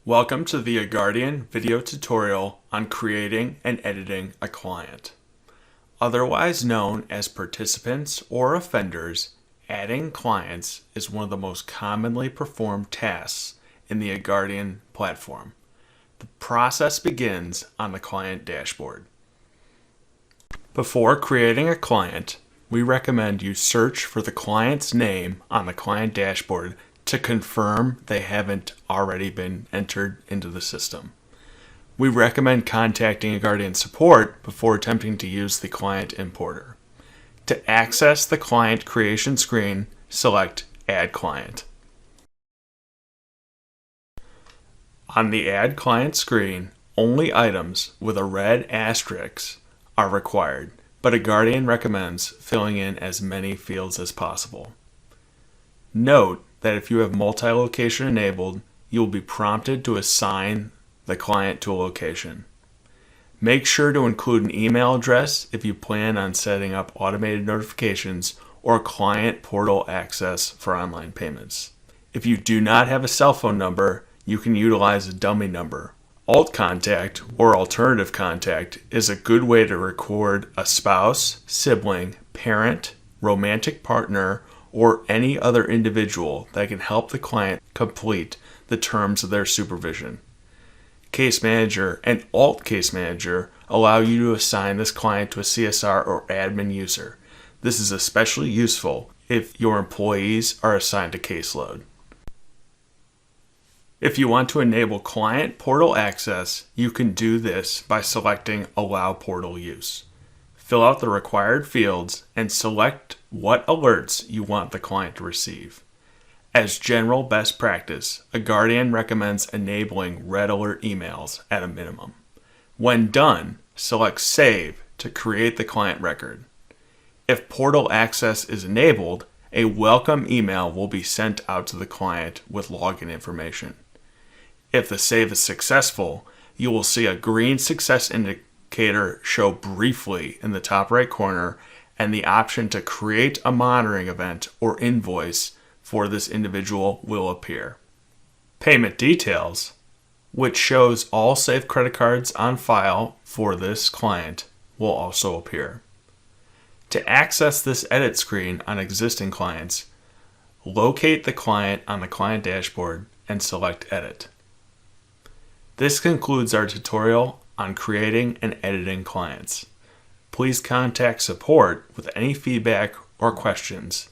Welcome to the Aguardion video tutorial on creating and editing a client. Otherwise known as participants or offenders, adding clients is one of the most commonly performed tasks in the Aguardion platform. The process begins on the client dashboard. Before creating a client, we recommend you search for the client's name on the client dashboard to confirm they haven't already been entered into the system. We recommend contacting Aguardion support before attempting to use the client importer. To access the client creation screen, select Add Client. On the Add Client screen, only items with a red asterisk are required, but Aguardion recommends filling in as many fields as possible. Note that if you have multi-location enabled, you will be prompted to assign the client to a location. Make sure to include an email address if you plan on setting up automated notifications or client portal access for online payments. If you do not have a cell phone number, you can utilize a dummy number. Alt contact or alternative contact is a good way to record a spouse, sibling, parent, romantic partner, or any other individual that can help the client complete the terms of their supervision. Case Manager and Alt Case Manager allow you to assign this client to a CSR or admin user. This is especially useful if your employees are assigned a caseload. If you want to enable client portal access, you can do this by selecting Allow Portal Use. Fill out the required fields and select what alerts you want the client to receive. As general best practice, Aguardion recommends enabling red alert emails at a minimum. When done, select Save to create the client record. If portal access is enabled, a welcome email will be sent out to the client with login information. If the save is successful, you will see a green success indicator show briefly in the top right corner, and the option to create a monitoring event or invoice for this individual will appear. Payment details, which shows all saved credit cards on file for this client, will also appear. To access this edit screen on existing clients, locate the client on the client dashboard and select Edit. This concludes our tutorial on creating and editing clients. Please contact support with any feedback or questions.